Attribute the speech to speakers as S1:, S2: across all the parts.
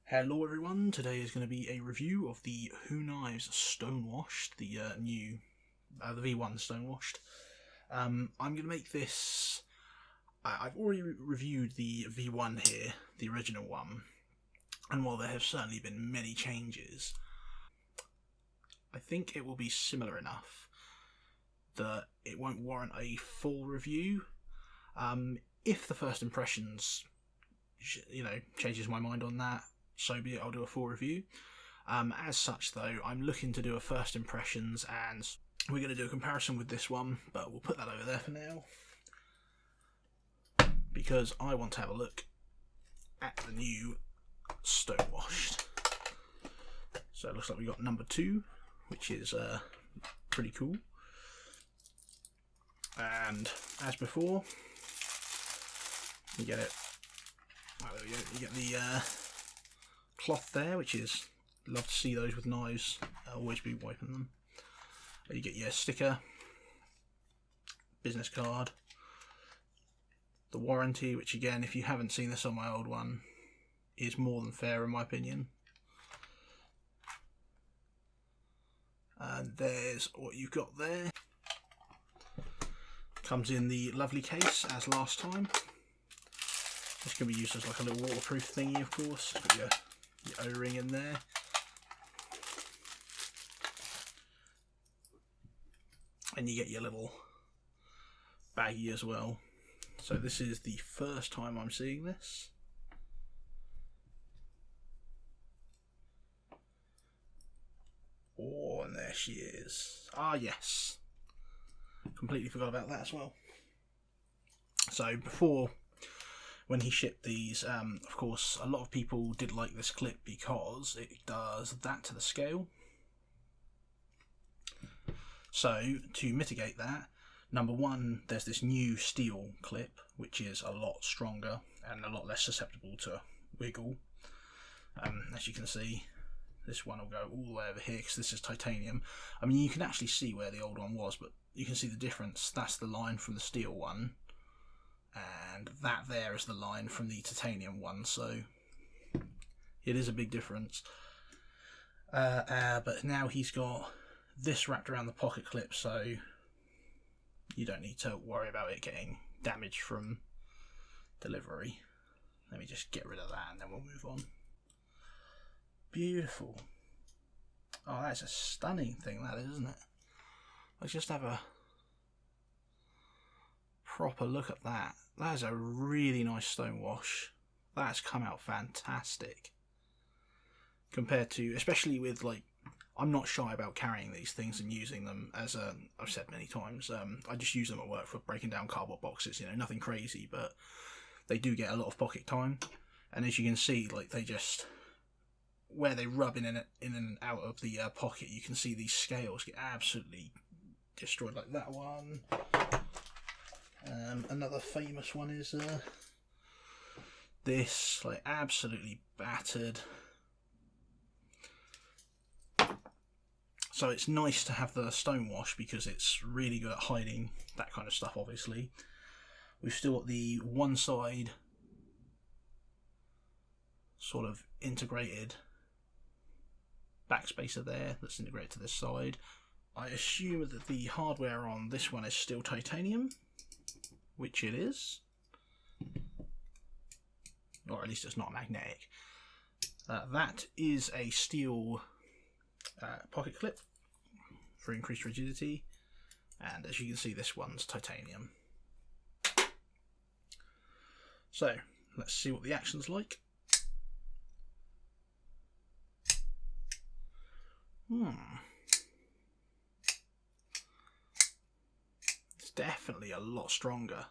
S1: Hello everyone, today is going to be a review of the Who Knives Stonewashed, the new V1 Stonewashed. I'm going to make this, I've already reviewed the V1 here, the original one, and while there have certainly been many changes, I think it will be similar enough that it won't warrant a full review. If the first impressions, changes my mind on that, so be it, I'll do a full review. As such though, I'm looking to do a first impressions, and we're going to do a comparison with this one, but we'll put that over there for now, because I want to have a look at the new Stonewashed. So it looks like we got number 2, which is pretty cool. And as before, you get it. Oh, there we go. You get the cloth there, which is, love to see those with knives. I'll always be wiping them. You get your sticker, business card, the warranty, which again, if you haven't seen this on my old one, is more than fair in my opinion. And there's what you've got there. Comes in the lovely case as last time. This can be used as like a little waterproof thingy, of course. Put your O-ring in there. And you get your little baggie as well. So this is the first time I'm seeing this. Oh, and there she is. Ah, yes. Completely forgot about that as well. So before, when he shipped these, of course, a lot of people did like this clip because it does that to the scale. So to mitigate that, number one, there's this new steel clip, which is a lot stronger and a lot less susceptible to wiggle. As you can see, this one will go all the way over here because this is titanium. I mean, you can actually see where the old one was, but you can see the difference. That's the line from the steel one, and that there is the line from the titanium one, so it is a big difference. But now he's got this wrapped around the pocket clip, so you don't need to worry about it getting damaged from delivery. Let me just get rid of that and then we'll move on. Beautiful. Oh, that's a stunning thing, that is, isn't it? Let's just have a proper look at that. That is a really nice stonewash. That's come out fantastic. Compared to, especially with, like, I'm not shy about carrying these things and using them, as I've said many times. I just use them at work for breaking down cardboard boxes, nothing crazy, but they do get a lot of pocket time. And as you can see, like, they just, where they rub in and out of the pocket, you can see these scales get absolutely destroyed, like that one. Another famous one is this, like, absolutely battered. So it's nice to have the Stonewash because it's really good at hiding that kind of stuff, obviously. We've still got the one side sort of integrated backspacer there that's integrated to this side. I assume that the hardware on this one is still titanium, which it is, or at least it's not magnetic. That is a steel pocket clip for increased rigidity, and as you can see, this one's titanium. So let's see what the action's like. It's definitely a lot stronger.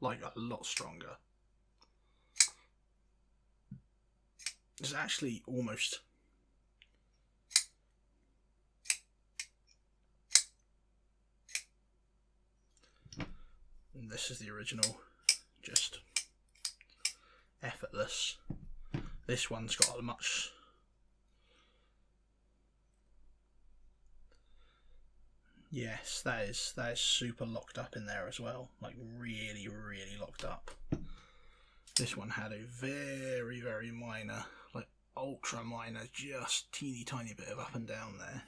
S1: Like, a lot stronger. It's actually almost... And this is the original, just effortless. This one's got a much... Yes, that is super locked up in there as well. Like, really, really locked up. This one had a very, very minor, like ultra minor, just teeny tiny bit of up and down there.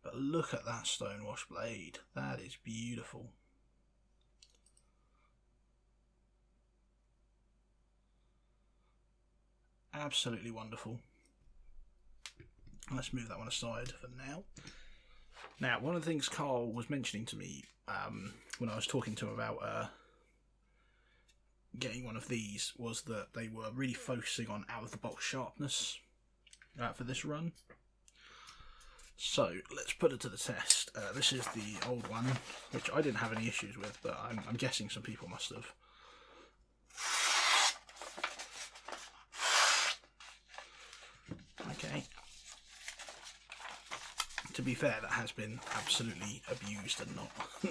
S1: But look at that stonewash blade. That is beautiful. Absolutely wonderful. Let's move that one aside for now. Now, one of the things Carl was mentioning to me when I was talking to him about getting one of these was that they were really focusing on out-of-the-box sharpness for this run. So, let's put it to the test. This is the old one, which I didn't have any issues with, but I'm guessing some people must have. Okay. To be fair, that has been absolutely abused and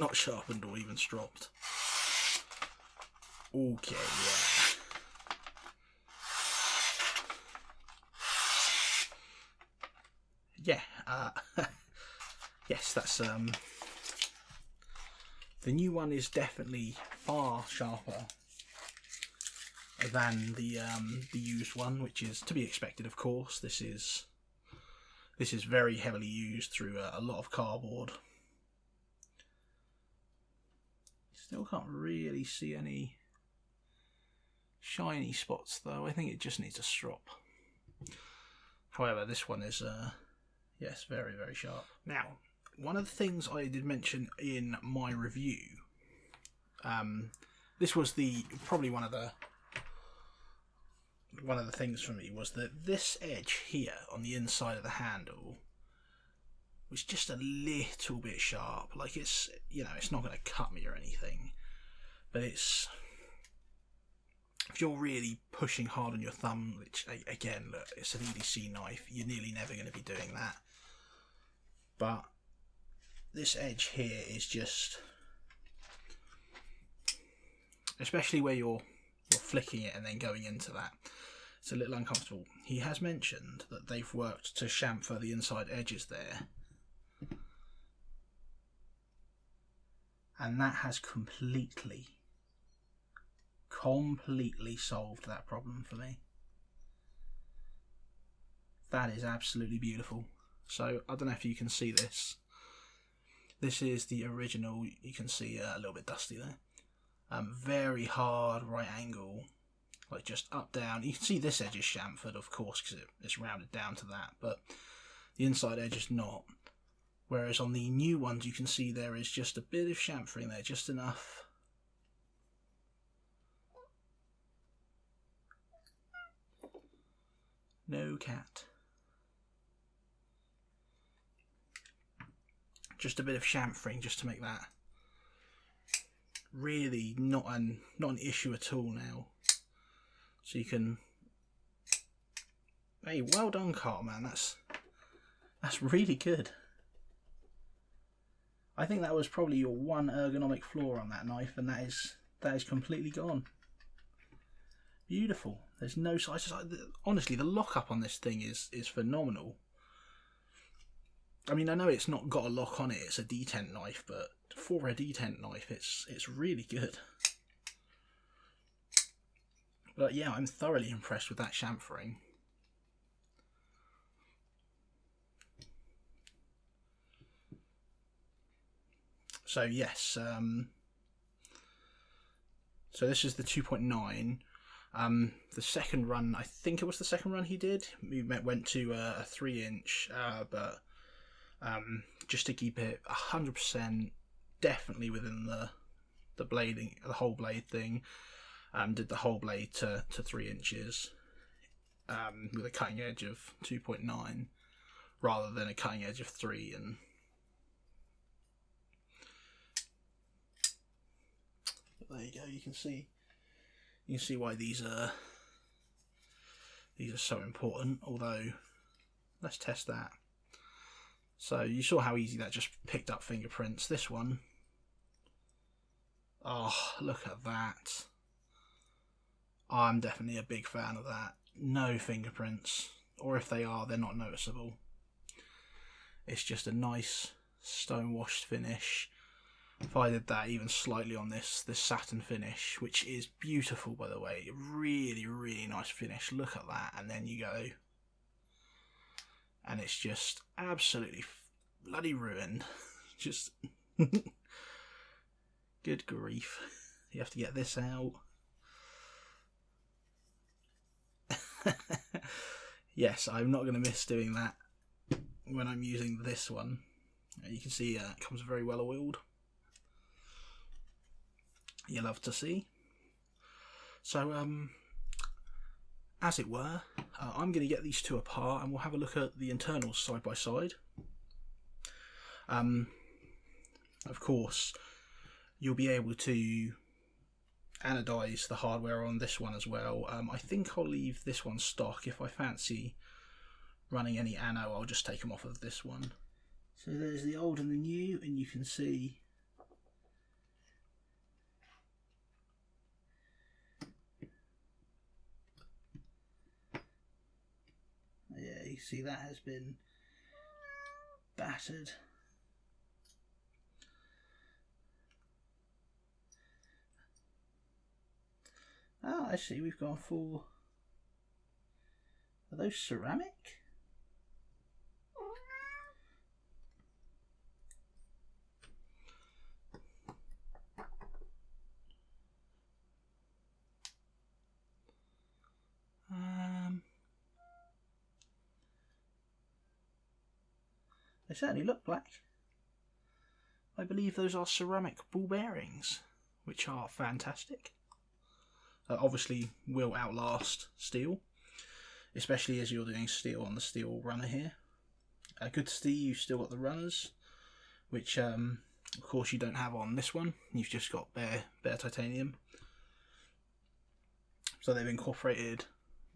S1: not sharpened or even stropped. Okay, yeah. Yes, that's the new one is definitely far sharper than the used one, which is to be expected, of course. This is very heavily used through a lot of cardboard. Still can't really see any shiny spots though. I think it just needs a strop. However, this one is yes, very, very sharp. Now, one of the things I did mention in my review, this was probably one of the things for me was that this edge here on the inside of the handle was just a little bit sharp. Like it's not going to cut me or anything, but if you're really pushing hard on your thumb, which again, look, it's an EDC knife, you're nearly never going to be doing that. But this edge here is just, especially where you're flicking it and then going into that, it's a little uncomfortable. He has mentioned that they've worked to chamfer the inside edges there, and that has completely solved that problem for me. That is absolutely beautiful. So I don't know if you can see this. This is the original. You can see a little bit dusty there. Very hard right angle, like just up down. You can see this edge is chamfered, of course, because it's rounded down to that, but the inside edge is not. Whereas on the new ones, you can see there is just a bit of chamfering there, just enough. No cat. Just a bit of chamfering just to make that really not an issue at all now. So you can, hey, well done, Carl, man. That's really good. I think that was probably your one ergonomic flaw on that knife, and that is completely gone. Beautiful. There's no size. Honestly, the lockup on this thing is phenomenal. I mean, I know it's not got a lock on it, it's a detent knife, but for a detent knife, it's really good. But yeah, I'm thoroughly impressed with that chamfering. So yes, so this is the 2.9. The second run, I think it was the second run he did, we went to a 3-inch, but just to keep it 100% definitely within the blading, the whole blade thing, did the whole blade to 3 inches, with a cutting edge of 2.9 rather than a cutting edge of 3. And there you go. You can see why these are so important. Although, let's test that. So you saw how easy that just picked up fingerprints. This one, oh, look at that. I'm definitely a big fan of that. No fingerprints, or if they are, they're not noticeable. It's just a nice stone washed finish. if I did that even slightly on this satin finish, which is beautiful by the way, really, really nice finish, look at that, and then you go, and it's just absolutely bloody ruined. Just good grief. You have to get this out. Yes, I'm not going to miss doing that when I'm using this one. You can see it comes very well oiled. You love to see. So, as it were, I'm going to get these two apart and we'll have a look at the internals side by side. Of course, you'll be able to anodise the hardware on this one as well. I think I'll leave this one stock. If I fancy running any ano, I'll just take them off of this one. So there's the old and the new, and you can see yeah, you see that has been battered. Oh, actually we've gone for, are those ceramic? They certainly look black. I believe those are ceramic ball bearings, which are fantastic. Obviously will outlast steel, especially as you're doing steel on the steel runner here. Good to see you've still got the runners, which of course you don't have on this one. You've just got bare titanium. So they've incorporated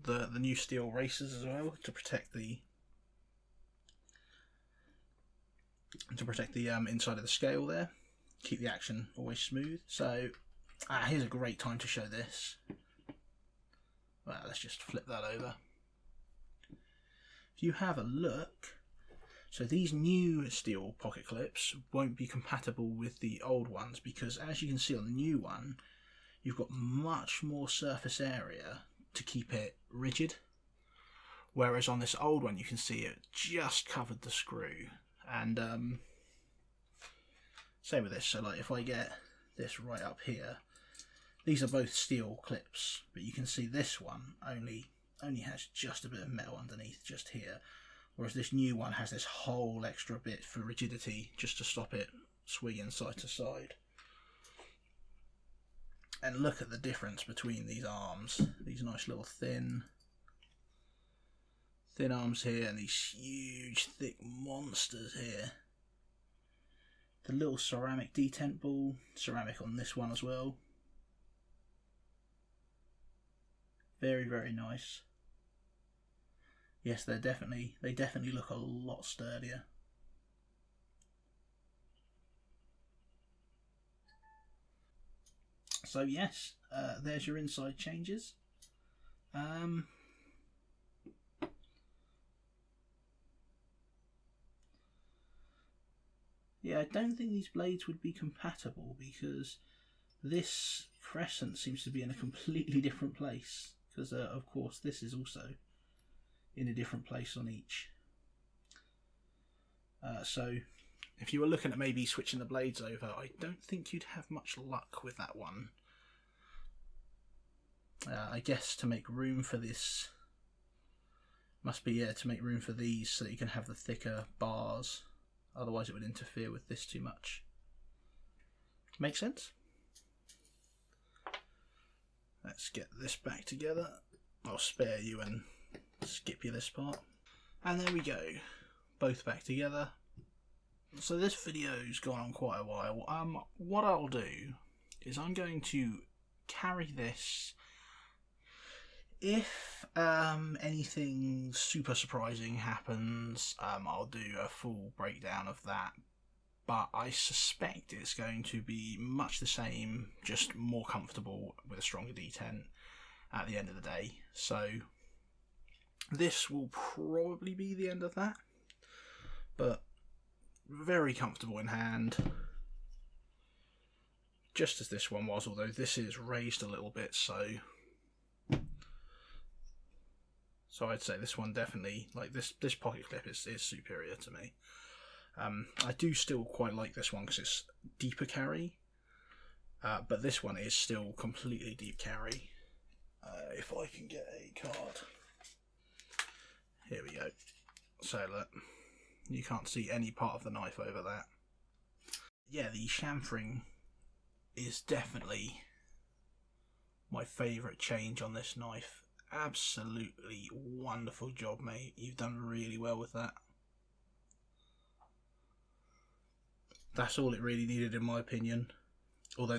S1: the new steel racers as well to protect the inside of the scale there, keep the action always smooth. So here's a great time to show this. Well, let's just flip that over. If you have a look, so these new steel pocket clips won't be compatible with the old ones because, as you can see on the new one, you've got much more surface area to keep it rigid, whereas on this old one you can see it just covered the screw. And same with this, so like if I get this right up here, these are both steel clips, but you can see this one only has just a bit of metal underneath just here, whereas this new one has this whole extra bit for rigidity just to stop it swinging side to side. And look at the difference between these arms, these nice little thin arms here, and these huge thick monsters here. The little ceramic detent ball, ceramic on this one as well. Very, very nice. Yes, they definitely look a lot sturdier. So yes, there's your inside changes. Yeah, I don't think these blades would be compatible because this crescent seems to be in a completely different place. Because, of course, this is also in a different place on each. So, if you were looking at maybe switching the blades over, I don't think you'd have much luck with that one. I guess to make room for this, must be to make room for these so that you can have the thicker bars. Otherwise it would interfere with this too much. Make sense? Let's get this back together. I'll spare you and skip you this part. And there we go. Both back together. So this video's gone on quite a while. What I'll do is I'm going to carry this. If anything super surprising happens, I'll do a full breakdown of that. But I suspect it's going to be much the same, just more comfortable with a stronger detent at the end of the day. So this will probably be the end of that. But very comfortable in hand. just as this one was, although this is raised a little bit, so I'd say this one definitely, like this pocket clip is superior to me. I do still quite like this one because it's deeper carry, but this one is still completely deep carry. If I can get a card. Here we go. So look, you can't see any part of the knife over that. Yeah, the chamfering is definitely my favourite change on this knife. Absolutely wonderful job, mate. You've done really well with that. That's all it really needed, in my opinion. Although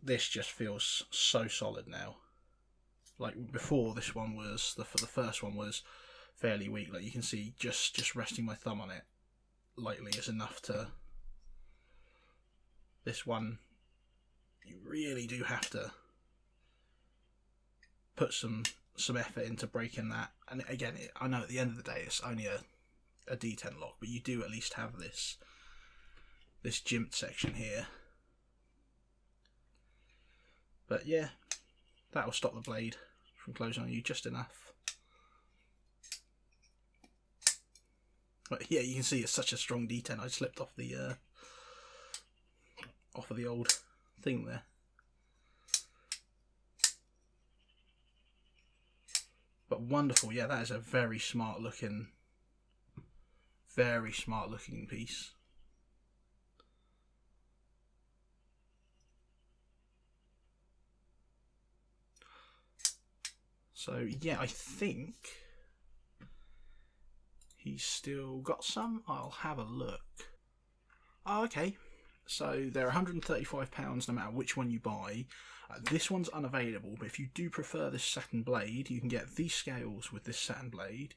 S1: this just feels so solid now. Like before, this one was the first one was fairly weak. Like you can see, just resting my thumb on it lightly is enough to. This one, you really do have to put some effort into breaking that. And again, I know at the end of the day it's only a D10 lock, but you do at least have this jimped section here. But yeah, that will stop the blade from closing on you just enough. But yeah, you can see it's such a strong D10. I slipped off of the old thing there. But wonderful, yeah, that is a very smart looking piece. So yeah, I think he's still got some. I'll have a look. Oh, okay. So they're £135 no matter which one you buy. This one's unavailable, but if you do prefer this satin blade, you can get these scales with this satin blade.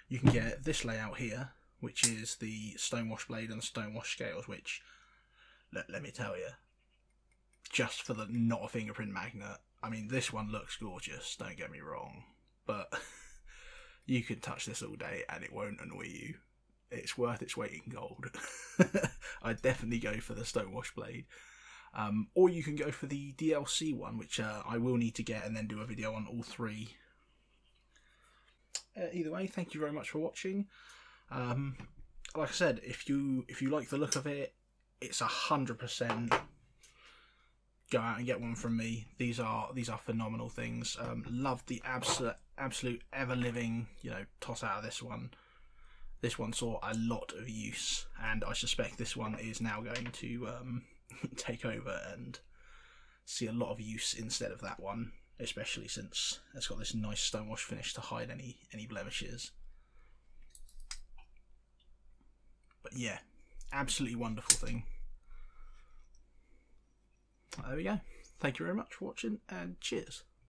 S1: You can get this layout here, which is the stonewash blade and the stonewash scales, which, let me tell you, just for the not a fingerprint magnet, I mean, this one looks gorgeous, don't get me wrong, but you can touch this all day and it won't annoy you. It's worth its weight in gold. I'd definitely go for the stonewash blade. Or you can go for the DLC one, which I will need to get and then do a video on all three. Either way, thank you very much for watching. Like I said, if you like the look of it, it's 100%. Go out and get one from me. These are phenomenal things. Love the absolute ever living, toss out of this one. This one saw a lot of use, and I suspect this one is now going to take over and see a lot of use instead of that one, especially since it's got this nice stonewash finish to hide any blemishes. But yeah, absolutely wonderful thing. There we go. Thank you very much for watching, and cheers.